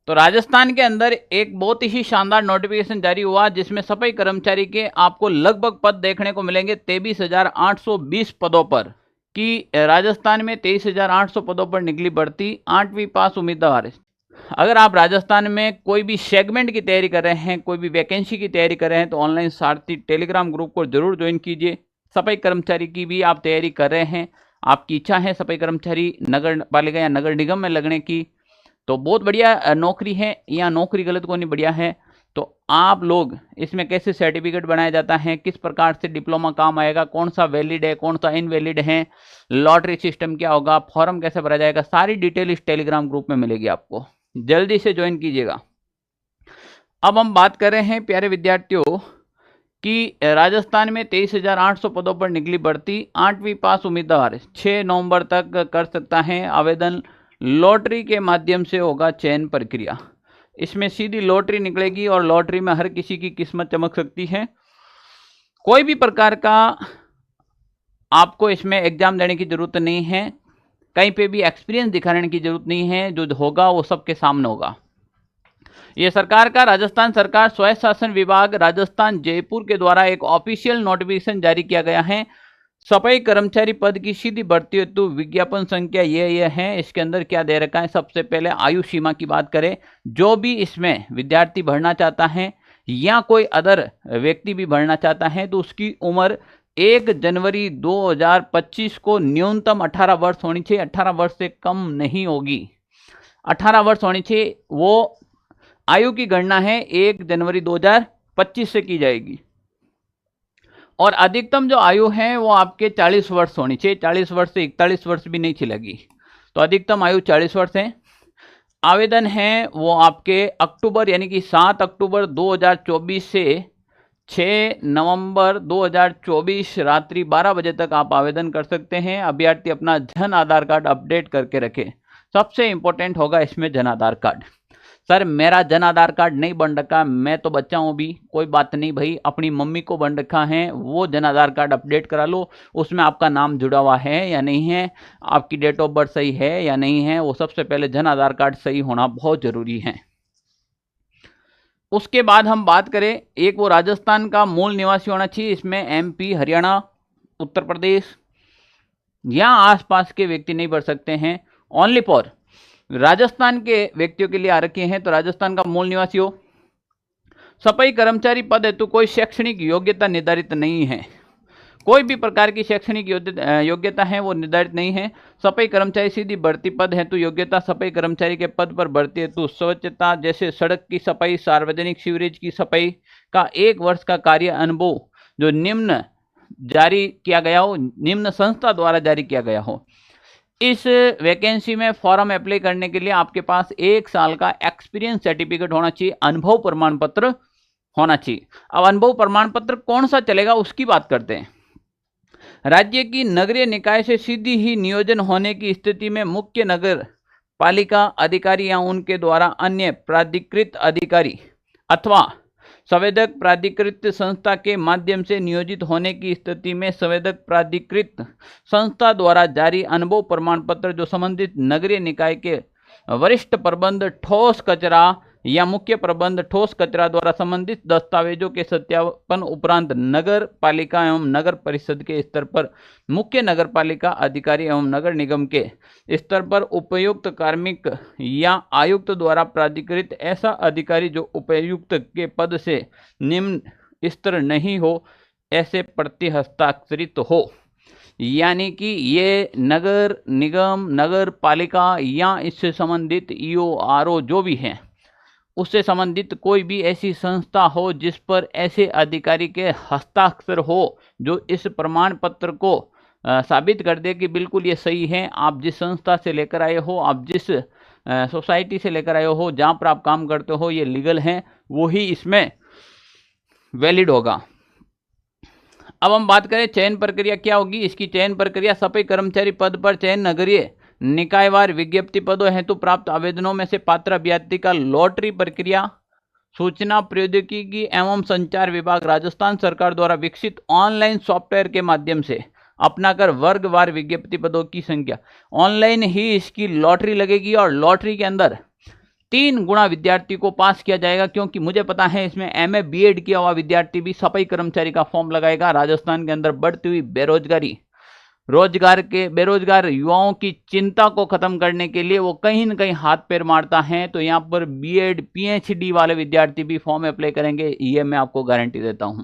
तो राजस्थान के अंदर एक बहुत ही शानदार नोटिफिकेशन जारी हुआ जिसमें सफाई कर्मचारी के आपको लगभग पद देखने को मिलेंगे 23,820 पदों पर, कि राजस्थान में 23,800 पदों पर निकली भर्ती 8वीं पास उम्मीदवार। अगर आप राजस्थान में कोई भी सेगमेंट की तैयारी कर रहे हैं, कोई भी वैकेंसी की तैयारी कर रहे हैं, तो ऑनलाइन सारथी टेलीग्राम ग्रुप को जरूर ज्वाइन कीजिए। सफाई कर्मचारी की भी आप तैयारी कर रहे हैं, आपकी इच्छा है सफाई कर्मचारी नगर पालिका या नगर निगम में लगने की, तो बहुत बढ़िया नौकरी है, या नौकरी गलत को नहीं बढ़िया है। तो आप लोग इसमें कैसे सर्टिफिकेट बनाया जाता है, किस प्रकार से डिप्लोमा काम आएगा, कौन सा वैलिड है, कौन सा इनवैलिड है, लॉटरी सिस्टम क्या होगा, फॉर्म कैसे भरा जाएगा, सारी डिटेल इस टेलीग्राम ग्रुप में मिलेगी आपको। जल्दी से ज्वाइन कीजिएगा। अब हम बात कर रहे हैं प्यारे विद्यार्थियों कि राजस्थान में 23,800 पदों पर निकली भर्ती 8वीं पास उम्मीदवार 6 नवंबर तक कर सकता है आवेदन। लॉटरी के माध्यम से होगा चयन प्रक्रिया। इसमें सीधी लॉटरी निकलेगी और लॉटरी में हर किसी की किस्मत चमक सकती है। कोई भी प्रकार का आपको इसमें एग्जाम देने की जरूरत नहीं है, कहीं पे भी एक्सपीरियंस दिखाने की जरूरत नहीं है, जो होगा वो सबके सामने होगा। ये सरकार का राजस्थान सरकार स्वायत्त शासन विभाग राजस्थान जयपुर के द्वारा एक ऑफिशियल नोटिफिकेशन जारी किया गया है। सफाई कर्मचारी पद की सीधी भर्ती हेतु विज्ञापन संख्या ये है। इसके अंदर क्या दे रखा है, सबसे पहले आयु सीमा की बात करें, जो भी इसमें विद्यार्थी भरना चाहता है या कोई अदर व्यक्ति भी भरना चाहता है तो उसकी उम्र 1 जनवरी 2025 को न्यूनतम 18 वर्ष होनी चाहिए, 18 वर्ष से कम नहीं होगी, 18 वर्ष होनी चाहिए। वो आयु की गणना है 1 जनवरी 2025 से की जाएगी। और अधिकतम जो आयु है वो आपके 40 वर्ष होनी चाहिए, 40 वर्ष से 41 वर्ष भी नहीं चलेगी, तो अधिकतम आयु 40 वर्ष है। आवेदन है वो आपके अक्टूबर यानी कि 7 अक्टूबर 2024 से 6 नवंबर 2024 रात्रि 12 बजे तक आप आवेदन कर सकते हैं। अभ्यर्थी अपना जन आधार कार्ड अपडेट करके रखें। सबसे इंपॉर्टेंट होगा इसमें जन आधार कार्ड। सर मेरा जन आधार कार्ड नहीं बन रखा, मैं तो बच्चा हूँ भी, कोई बात नहीं भाई, अपनी मम्मी को बन रखा है, वो जन आधार कार्ड अपडेट करा लो। उसमें आपका नाम जुड़ा हुआ है या नहीं है, आपकी डेट ऑफ बर्थ सही है या नहीं है, वो सबसे पहले जन आधार कार्ड सही होना बहुत जरूरी है। उसके बाद हम बात करें, एक वो राजस्थान का मूल निवासी होना चाहिए। इसमें MP, हरियाणा, उत्तर प्रदेश या आसपास के व्यक्ति नहीं भर सकते हैं। ओनली फॉर राजस्थान के व्यक्तियों के लिए आ रखे हैं, तो राजस्थान का मूल निवासी हो। सफाई कर्मचारी पद हेतु कोई शैक्षणिक योग्यता निर्धारित नहीं है, कोई भी प्रकार की शैक्षणिक योग्यता है वो निर्धारित नहीं है। सफाई कर्मचारी सीधी भर्ती पद हेतु योग्यता, सफाई कर्मचारी के पद पर भर्ती हेतु स्वच्छता जैसे सड़क की सफाई, सार्वजनिक सीवरेज की सफाई का 1 वर्ष का कार्य अनुभव जो निम्न जारी किया गया हो, निम्न संस्था द्वारा जारी किया गया हो। इस वैकेंसी में फॉर्म अप्लाई करने के लिए आपके पास 1 साल का एक्सपीरियंस सर्टिफिकेट होना चाहिए, अनुभव प्रमाण पत्र होना चाहिए। अब अनुभव प्रमाण पत्र कौन सा चलेगा उसकी बात करते हैं। राज्य की नगरीय निकाय से सीधी ही नियोजन होने की स्थिति में मुख्य नगर पालिका अधिकारी या उनके द्वारा अन्य प्राधिकृत अधिकारी अथवा संवेदक प्राधिकृत संस्था के माध्यम से नियोजित होने की स्थिति में संवेदक प्राधिकृत संस्था द्वारा जारी अनुभव प्रमाण पत्र जो संबंधित नगरीय निकाय के वरिष्ठ प्रबंध ठोस कचरा या मुख्य प्रबंध ठोस कचरा द्वारा संबंधित दस्तावेजों के सत्यापन उपरांत नगर पालिका एवं नगर परिषद के स्तर पर मुख्य नगर पालिका अधिकारी एवं नगर निगम के स्तर पर उपयुक्त कार्मिक या आयुक्त द्वारा प्राधिकृत ऐसा अधिकारी जो उपायुक्त के पद से निम्न स्तर नहीं हो ऐसे प्रति हस्ताक्षरित हो। यानी कि ये नगर निगम, नगर पालिका या इससे संबंधित EO RO जो भी हैं उससे संबंधित कोई भी ऐसी संस्था हो जिस पर ऐसे अधिकारी के हस्ताक्षर हो जो इस प्रमाण पत्र को साबित कर दे कि बिल्कुल ये सही है, आप जिस संस्था से लेकर आए हो, आप जिस सोसाइटी से लेकर आए हो, जहाँ पर आप काम करते हो, ये लीगल हैं, वो ही इसमें वैलिड होगा। अब हम बात करें चयन प्रक्रिया क्या होगी। इसकी चयन प्रक्रिया सफाई कर्मचारी पद पर चयन नगरीय निकायवार विज्ञप्ति पदों हेतु प्राप्त आवेदनों में से पात्र अभ्यर्थी का लॉटरी प्रक्रिया सूचना प्रौद्योगिकी एवं संचार विभाग राजस्थान सरकार द्वारा विकसित ऑनलाइन सॉफ्टवेयर के माध्यम से अपनाकर वर्गवार विज्ञप्ति पदों की संख्या, ऑनलाइन ही इसकी लॉटरी लगेगी और लॉटरी के अंदर 3 गुना विद्यार्थी को पास किया जाएगा, क्योंकि मुझे पता है इसमें एमए बीएड किया हुआ विद्यार्थी भी सफाई कर्मचारी का फॉर्म लगाएगा। राजस्थान के अंदर बढ़ती हुई बेरोजगारी, बेरोजगार युवाओं की चिंता को खत्म करने के लिए वो कहीं ना कहीं हाथ पैर मारता है, तो यहाँ पर बीएड पीएचडी वाले विद्यार्थी भी फॉर्म अप्लाई करेंगे, ये मैं आपको गारंटी देता हूं।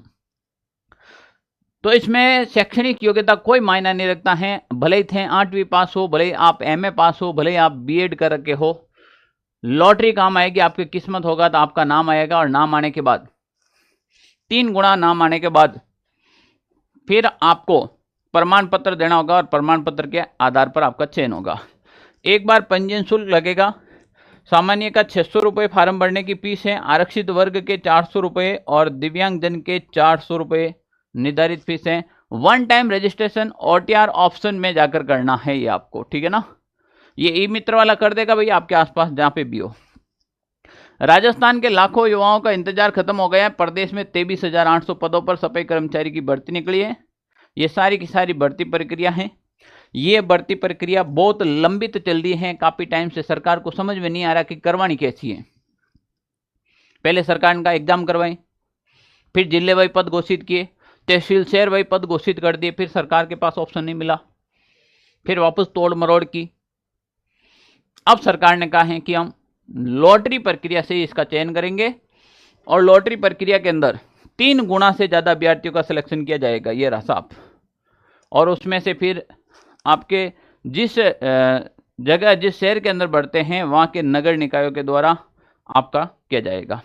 तो इसमें शैक्षणिक योग्यता कोई मायना नहीं रखता है, भले ही थे 8वीं पास हो, भले ही आप एमए पास हो, भले ही आप बीएड कर रखे हो, लॉटरी काम आएगी, आपकी किस्मत होगा तो आपका नाम आएगा, और नाम आने के बाद 3 गुना नाम आने के बाद फिर आपको प्रमाण पत्र देना होगा, और प्रमाण पत्र के आधार पर आपका चयन होगा। एक बार पंजीयन शुल्क लगेगा। सामान्य का 600 रुपये फार्म भरने की फीस है, आरक्षित वर्ग के 400 रुपये और दिव्यांगजन के 400 रुपये निर्धारित फीस है। 1 टाइम रजिस्ट्रेशन OTR ऑप्शन में जाकर करना है ये आपको, ठीक है ना। ये ई मित्र वाला कर देगा भैया आपके आसपास जहाँ पे भी हो। राजस्थान के लाखों युवाओं का इंतजार खत्म हो गया है। प्रदेश में 23,800 पदों पर सफाई कर्मचारी की भर्ती निकली है। ये सारी की सारी भर्ती प्रक्रिया है। ये भर्ती प्रक्रिया बहुत लंबित चल रही है, काफी टाइम से सरकार को समझ में नहीं आ रहा कि करवानी कैसी है। पहले सरकार का एग्जाम करवाई, फिर जिले वाई पद घोषित किए, तहसील शहर वाई पद घोषित कर दिए, फिर सरकार के पास ऑप्शन नहीं मिला, फिर वापस तोड़ मरोड़ की। अब सरकार ने कहा है कि हम लॉटरी प्रक्रिया से इसका चयन करेंगे, और लॉटरी प्रक्रिया के अंदर 3 गुना से ज़्यादा अभ्यर्थियों का सिलेक्शन किया जाएगा, ये रहा साफ। और उसमें से फिर आपके जिस जगह जिस शहर के अंदर बढ़ते हैं वहाँ के नगर निकायों के द्वारा आपका किया जाएगा।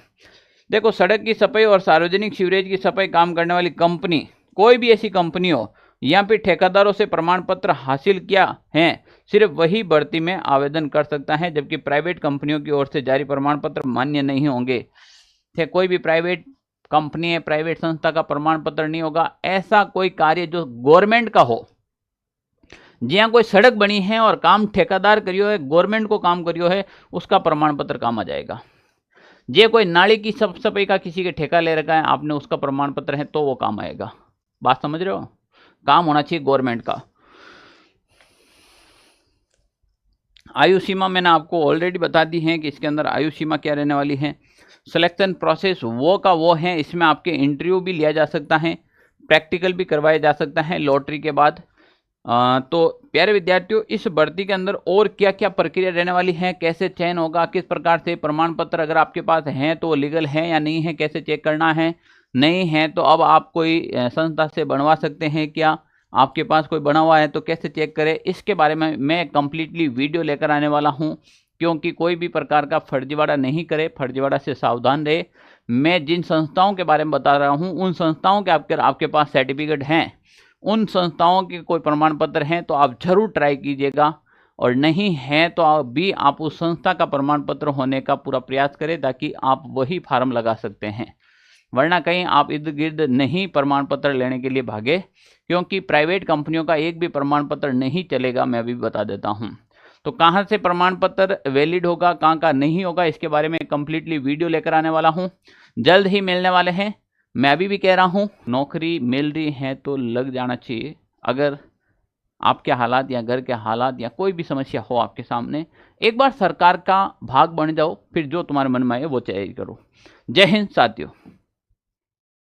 देखो, सड़क की सफाई और सार्वजनिक सीवरेज की सफाई काम करने वाली कंपनी, कोई भी ऐसी कंपनी हो, यहाँ पे ठेकेदारों से प्रमाण पत्र हासिल किया है, सिर्फ वही भर्ती में आवेदन कर सकता है, जबकि प्राइवेट कंपनियों की ओर से जारी प्रमाण पत्र मान्य नहीं होंगे। कोई भी प्राइवेट कंपनी है, प्राइवेट संस्था का प्रमाण पत्र नहीं होगा। ऐसा कोई कार्य जो गवर्नमेंट का हो, जहाँ कोई सड़क बनी है और काम ठेकेदार करियो है, गवर्नमेंट को काम करियो है, उसका प्रमाण पत्र काम आ जाएगा। जे कोई नाली की साफ सफाई का किसी के ठेका ले रखा है आपने, उसका प्रमाण पत्र है तो वो काम आएगा। बात समझ रहे हो? काम होना चाहिए गवर्नमेंट का। आयु सीमा मैंने आपको ऑलरेडी बता दी है कि इसके अंदर आयु सीमा क्या रहने वाली है। सिलेक्शन प्रोसेस वो का वो है, इसमें आपके इंटरव्यू भी लिया जा सकता है, प्रैक्टिकल भी करवाया जा सकता है लॉटरी के बाद। तो प्यारे विद्यार्थियों, इस भर्ती के अंदर और क्या क्या प्रक्रिया रहने वाली है, कैसे चयन होगा, किस प्रकार से प्रमाण पत्र अगर आपके पास है तो लीगल है या नहीं है, कैसे चेक करना है, नहीं है तो अब आप कोई संस्था से बनवा सकते हैं क्या, आपके पास कोई बना हुआ है तो कैसे चेक करें, इसके बारे में मैं कंप्लीटली वीडियो लेकर आने वाला हूं। क्योंकि कोई भी प्रकार का फर्जीवाड़ा नहीं करे, फर्जीवाड़ा से सावधान रहे। मैं जिन संस्थाओं के बारे में बता रहा हूं, उन संस्थाओं के आपके पास सर्टिफिकेट हैं, उन संस्थाओं के कोई प्रमाण पत्र हैं तो आप जरूर ट्राई कीजिएगा, और नहीं है तो आप उस संस्था का प्रमाण पत्र होने का पूरा प्रयास करें, ताकि आप वही फार्म लगा सकते हैं। वरना कहीं आप इर्द गिर्द नहीं प्रमाण पत्र लेने के लिए भागे, क्योंकि प्राइवेट कंपनियों का एक भी प्रमाण पत्र नहीं चलेगा, मैं अभी बता देता हूं। तो कहां से प्रमाण पत्र वैलिड होगा, कहां का नहीं होगा, इसके बारे में कंप्लीटली वीडियो लेकर आने वाला हूं, जल्द ही मिलने वाले हैं। मैं अभी भी कह रहा हूं, नौकरी मिल रही है तो लग जाना चाहिए। अगर आपके हालात या घर के हालात या कोई भी समस्या हो आपके सामने, एक बार सरकार का भाग बन जाओ, फिर जो तुम्हारे मन में आए वो चाहिए करो। जय हिंद साथियों।